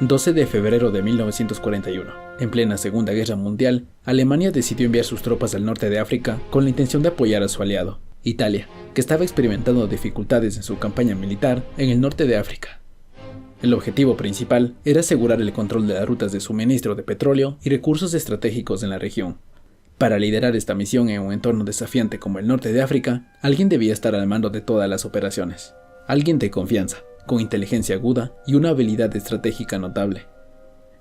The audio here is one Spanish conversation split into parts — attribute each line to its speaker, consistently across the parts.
Speaker 1: 12 de febrero de 1941. En plena Segunda Guerra Mundial, Alemania decidió enviar sus tropas al norte de África con la intención de apoyar a su aliado, Italia, que estaba experimentando dificultades en su campaña militar en el norte de África. El objetivo principal era asegurar el control de las rutas de suministro de petróleo y recursos estratégicos en la región. Para liderar esta misión en un entorno desafiante como el norte de África, alguien debía estar al mando de todas las operaciones. Alguien de confianza, con inteligencia aguda y una habilidad estratégica notable.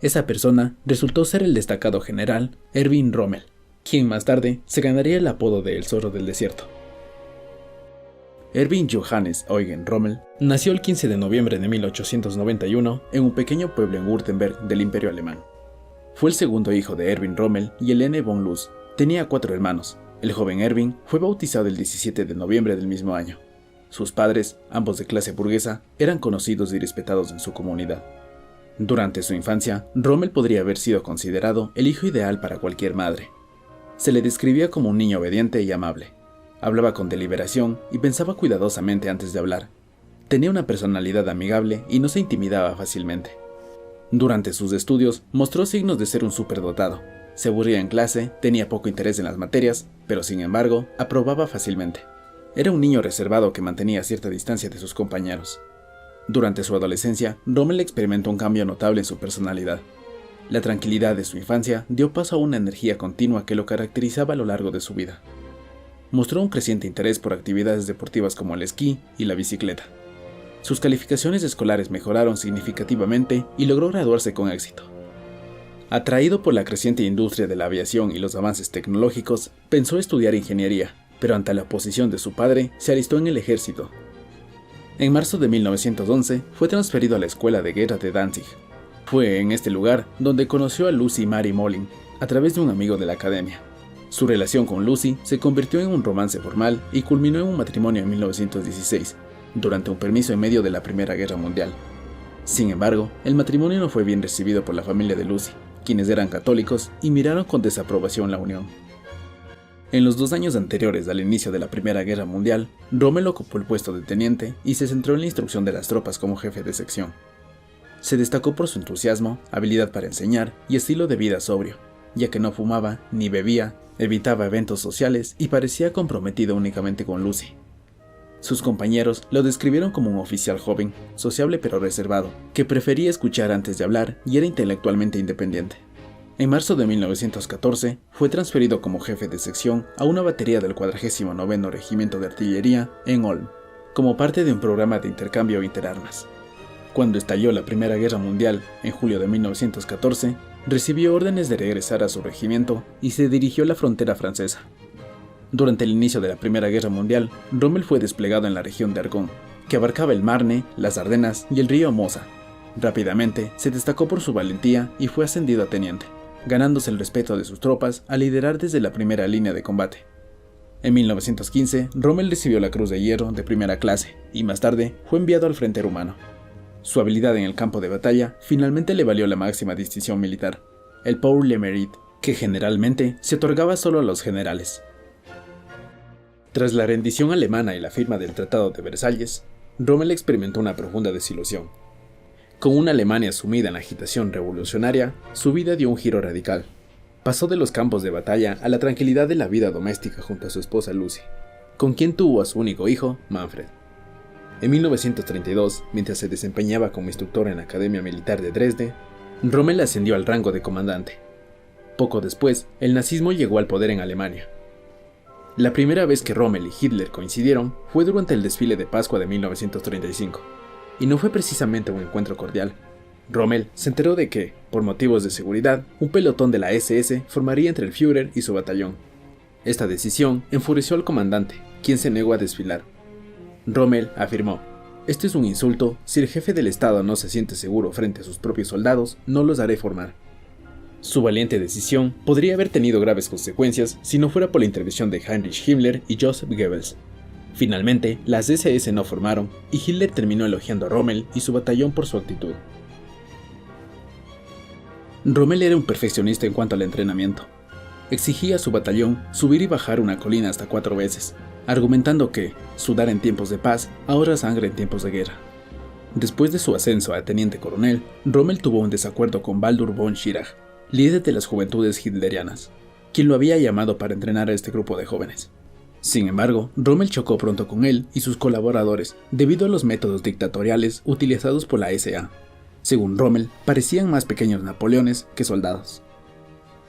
Speaker 1: Esa persona resultó ser el destacado general Erwin Rommel, quien más tarde se ganaría el apodo de El Zorro del Desierto. Erwin Johannes Eugen Rommel nació el 15 de noviembre de 1891 en un pequeño pueblo en Württemberg del Imperio Alemán. Fue el segundo hijo de Erwin Rommel y Helene von Luz. Tenía 4 hermanos. El joven Erwin fue bautizado el 17 de noviembre del mismo año. Sus padres, ambos de clase burguesa, eran conocidos y respetados en su comunidad. Durante su infancia, Rommel podría haber sido considerado el hijo ideal para cualquier madre. Se le describía como un niño obediente y amable. Hablaba con deliberación y pensaba cuidadosamente antes de hablar. Tenía una personalidad amigable y no se intimidaba fácilmente. Durante sus estudios, mostró signos de ser un superdotado. Se aburría en clase, tenía poco interés en las materias, pero sin embargo, aprobaba fácilmente. Era un niño reservado que mantenía cierta distancia de sus compañeros. Durante su adolescencia, Rommel experimentó un cambio notable en su personalidad. La tranquilidad de su infancia dio paso a una energía continua que lo caracterizaba a lo largo de su vida. Mostró un creciente interés por actividades deportivas como el esquí y la bicicleta. Sus calificaciones escolares mejoraron significativamente y logró graduarse con éxito. Atraído por la creciente industria de la aviación y los avances tecnológicos, pensó estudiar ingeniería, pero ante la oposición de su padre, se alistó en el ejército. En marzo de 1911 fue transferido a la Escuela de Guerra de Danzig. Fue en este lugar donde conoció a Lucy Mary Molin a través de un amigo de la academia. Su relación con Lucy se convirtió en un romance formal y culminó en un matrimonio en 1916, durante un permiso en medio de la Primera Guerra Mundial. Sin embargo, el matrimonio no fue bien recibido por la familia de Lucy, quienes eran católicos y miraron con desaprobación la unión. En los 2 años anteriores al inicio de la Primera Guerra Mundial, Rommel ocupó el puesto de teniente y se centró en la instrucción de las tropas como jefe de sección. Se destacó por su entusiasmo, habilidad para enseñar y estilo de vida sobrio, ya que no fumaba ni bebía, evitaba eventos sociales y parecía comprometido únicamente con Lucy. Sus compañeros lo describieron como un oficial joven, sociable pero reservado, que prefería escuchar antes de hablar y era intelectualmente independiente. En marzo de 1914 fue transferido como jefe de sección a una batería del 49º Regimiento de Artillería en Ulm, como parte de un programa de intercambio interarmas. Cuando estalló la Primera Guerra Mundial en julio de 1914, recibió órdenes de regresar a su regimiento y se dirigió a la frontera francesa. Durante el inicio de la Primera Guerra Mundial, Rommel fue desplegado en la región de Argonne, que abarcaba el Marne, las Ardenas y el río Mosa. Rápidamente se destacó por su valentía y fue ascendido a teniente, ganándose el respeto de sus tropas al liderar desde la primera línea de combate. En 1915, Rommel recibió la Cruz de Hierro de primera clase y más tarde fue enviado al frente rumano. Su habilidad en el campo de batalla finalmente le valió la máxima distinción militar, el Pour le Mérite, que generalmente se otorgaba solo a los generales. Tras la rendición alemana y la firma del Tratado de Versalles, Rommel experimentó una profunda desilusión. Con una Alemania sumida en la agitación revolucionaria, su vida dio un giro radical. Pasó de los campos de batalla a la tranquilidad de la vida doméstica junto a su esposa Lucy, con quien tuvo a su único hijo, Manfred. En 1932, mientras se desempeñaba como instructor en la Academia Militar de Dresde, Rommel ascendió al rango de comandante. Poco después, el nazismo llegó al poder en Alemania. La primera vez que Rommel y Hitler coincidieron fue durante el desfile de Pascua de 1935, y no fue precisamente un encuentro cordial. Rommel se enteró de que, por motivos de seguridad, un pelotón de la SS formaría entre el Führer y su batallón. Esta decisión enfureció al comandante, quien se negó a desfilar. Rommel afirmó: «Esto es un insulto, si el jefe del Estado no se siente seguro frente a sus propios soldados, no los haré formar». Su valiente decisión podría haber tenido graves consecuencias si no fuera por la intervención de Heinrich Himmler y Joseph Goebbels. Finalmente, las SS no formaron y Hitler terminó elogiando a Rommel y su batallón por su actitud. Rommel era un perfeccionista en cuanto al entrenamiento. Exigía a su batallón subir y bajar una colina hasta 4 veces, argumentando que sudar en tiempos de paz ahorra sangre en tiempos de guerra. Después de su ascenso a teniente coronel, Rommel tuvo un desacuerdo con Baldur von Schirach, líder de las juventudes hitlerianas, quien lo había llamado para entrenar a este grupo de jóvenes. Sin embargo, Rommel chocó pronto con él y sus colaboradores debido a los métodos dictatoriales utilizados por la SA. Según Rommel, parecían más pequeños Napoleones que soldados.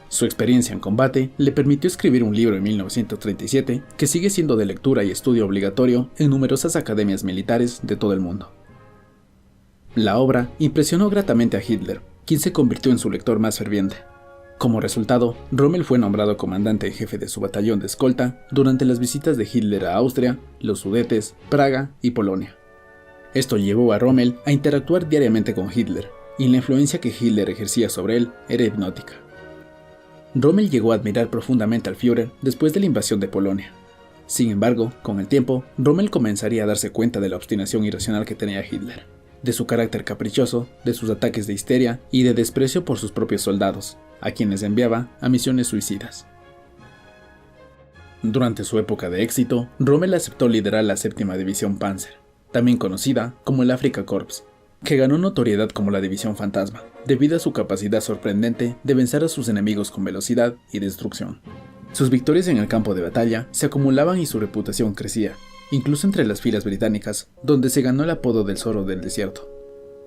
Speaker 1: Su experiencia en combate le permitió escribir un libro en 1937 que sigue siendo de lectura y estudio obligatorio en numerosas academias militares de todo el mundo. La obra impresionó gratamente a Hitler, quien se convirtió en su lector más ferviente. Como resultado, Rommel fue nombrado comandante en jefe de su batallón de escolta durante las visitas de Hitler a Austria, los Sudetes, Praga y Polonia. Esto llevó a Rommel a interactuar diariamente con Hitler, y la influencia que Hitler ejercía sobre él era hipnótica. Rommel llegó a admirar profundamente al Führer después de la invasión de Polonia. Sin embargo, con el tiempo, Rommel comenzaría a darse cuenta de la obstinación irracional que tenía Hitler, de su carácter caprichoso, de sus ataques de histeria y de desprecio por sus propios soldados, a quienes enviaba a misiones suicidas. Durante su época de éxito, Rommel aceptó liderar la 7ª División Panzer, también conocida como el Afrika Korps, que ganó notoriedad como la División Fantasma, debido a su capacidad sorprendente de vencer a sus enemigos con velocidad y destrucción. Sus victorias en el campo de batalla se acumulaban y su reputación crecía, incluso entre las filas británicas, donde se ganó el apodo del Zorro del Desierto.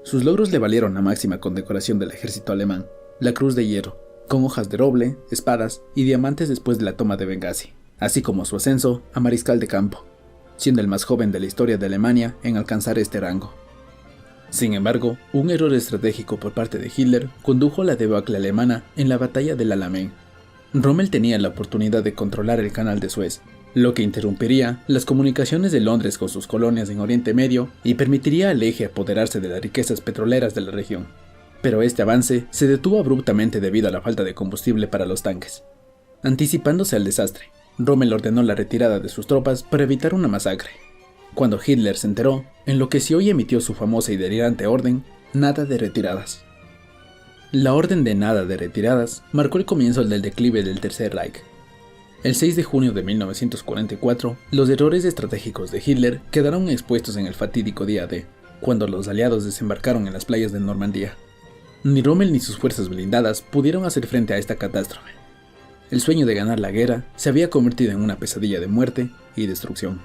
Speaker 1: Sus logros le valieron la máxima condecoración del ejército alemán, la Cruz de Hierro, con hojas de roble, espadas y diamantes después de la toma de Bengasi, así como su ascenso a mariscal de campo, siendo el más joven de la historia de Alemania en alcanzar este rango. Sin embargo, un error estratégico por parte de Hitler condujo a la debacle alemana en la batalla del Alamein. Rommel tenía la oportunidad de controlar el canal de Suez, lo que interrumpiría las comunicaciones de Londres con sus colonias en Oriente Medio y permitiría al Eje apoderarse de las riquezas petroleras de la región. Pero este avance se detuvo abruptamente debido a la falta de combustible para los tanques. Anticipándose al desastre, Rommel ordenó la retirada de sus tropas para evitar una masacre. Cuando Hitler se enteró, enloqueció y emitió su famosa y delirante orden, nada de retiradas. La orden de nada de retiradas marcó el comienzo del declive del Tercer Reich. El 6 de junio de 1944, los errores estratégicos de Hitler quedaron expuestos en el fatídico día D, cuando los aliados desembarcaron en las playas de Normandía. Ni Rommel ni sus fuerzas blindadas pudieron hacer frente a esta catástrofe. El sueño de ganar la guerra se había convertido en una pesadilla de muerte y destrucción.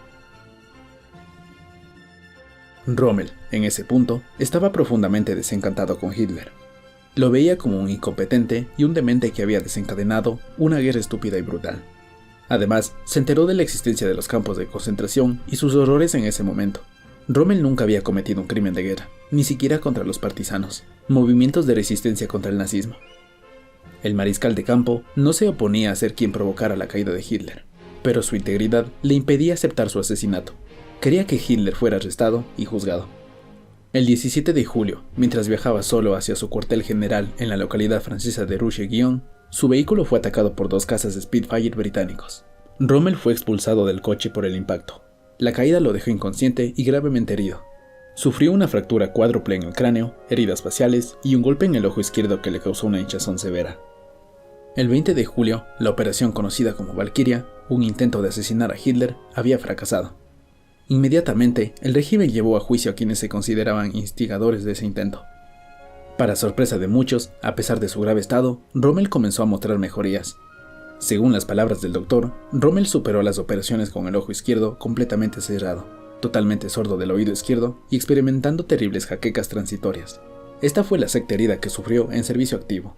Speaker 1: Rommel, en ese punto, estaba profundamente desencantado con Hitler. Lo veía como un incompetente y un demente que había desencadenado una guerra estúpida y brutal. Además, se enteró de la existencia de los campos de concentración y sus horrores en ese momento. Rommel nunca había cometido un crimen de guerra, ni siquiera contra los partisanos, movimientos de resistencia contra el nazismo. El mariscal de campo no se oponía a ser quien provocara la caída de Hitler, pero su integridad le impedía aceptar su asesinato. Quería que Hitler fuera arrestado y juzgado. El 17 de julio, mientras viajaba solo hacia su cuartel general en la localidad francesa de Rouche-Guyon, su vehículo fue atacado por 2 cazas Spitfire británicos. Rommel fue expulsado del coche por el impacto. La caída lo dejó inconsciente y gravemente herido. Sufrió una fractura cuádruple en el cráneo, heridas faciales y un golpe en el ojo izquierdo que le causó una hinchazón severa. El 20 de julio, la operación conocida como Valkyria, un intento de asesinar a Hitler, había fracasado. Inmediatamente, el régimen llevó a juicio a quienes se consideraban instigadores de ese intento. Para sorpresa de muchos, a pesar de su grave estado, Rommel comenzó a mostrar mejorías. Según las palabras del doctor, Rommel superó las operaciones con el ojo izquierdo completamente cerrado, totalmente sordo del oído izquierdo y experimentando terribles jaquecas transitorias. Esta fue la sexta herida que sufrió en servicio activo.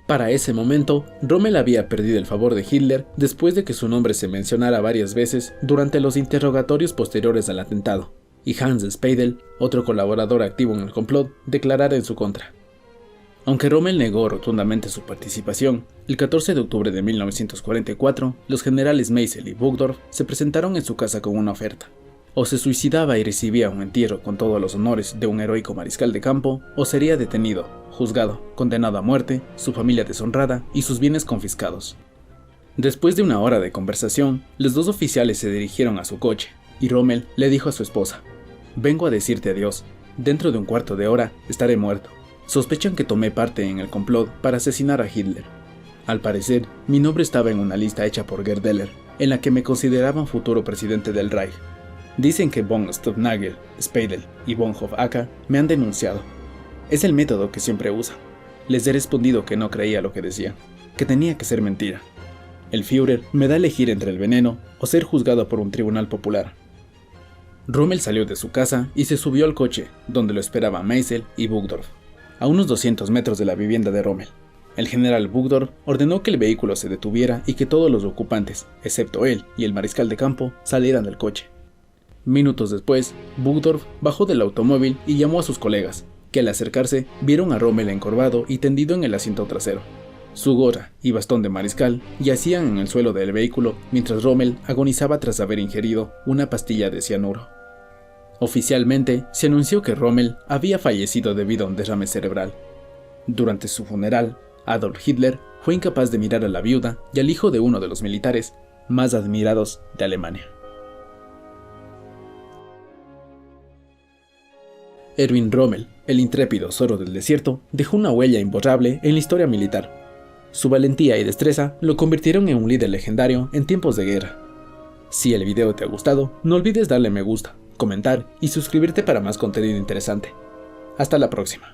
Speaker 1: Para ese momento, Rommel había perdido el favor de Hitler después de que su nombre se mencionara varias veces durante los interrogatorios posteriores al atentado, y Hans Speidel, otro colaborador activo en el complot, declarara en su contra. Aunque Rommel negó rotundamente su participación, el 14 de octubre de 1944, los generales Meisel y Burgdorf se presentaron en su casa con una oferta. O se suicidaba y recibía un entierro con todos los honores de un heroico mariscal de campo, o sería detenido, juzgado, condenado a muerte, su familia deshonrada y sus bienes confiscados. Después de una hora de conversación, los 2 oficiales se dirigieron a su coche, y Rommel le dijo a su esposa: «Vengo a decirte adiós. Dentro de un cuarto de hora estaré muerto. Sospechan que tomé parte en el complot para asesinar a Hitler. Al parecer, mi nombre estaba en una lista hecha por Gerd Deller, en la que me consideraban futuro presidente del Reich. Dicen que von Stubnagel, Speidel y von Hoffacker me han denunciado. Es el método que siempre usa. Les he respondido que no creía lo que decían, que tenía que ser mentira. El Führer me da a elegir entre el veneno o ser juzgado por un tribunal popular. Rommel salió de su casa y se subió al coche, donde lo esperaban Meisel y Burgdorf, a unos 200 metros de la vivienda de Rommel. El general Burgdorf ordenó que el vehículo se detuviera y que todos los ocupantes, excepto él y el mariscal de campo, salieran del coche. Minutos después, Burgdorf bajó del automóvil y llamó a sus colegas, que al acercarse vieron a Rommel encorvado y tendido en el asiento trasero. Su gorra y bastón de mariscal yacían en el suelo del vehículo mientras Rommel agonizaba tras haber ingerido una pastilla de cianuro. Oficialmente se anunció que Rommel había fallecido debido a un derrame cerebral. Durante su funeral, Adolf Hitler fue incapaz de mirar a la viuda y al hijo de uno de los militares más admirados de Alemania. Erwin Rommel, el intrépido zorro del desierto, dejó una huella imborrable en la historia militar. Su valentía y destreza lo convirtieron en un líder legendario en tiempos de guerra. Si el video te ha gustado, no olvides darle me gusta, comentar y suscribirte para más contenido interesante. Hasta la próxima.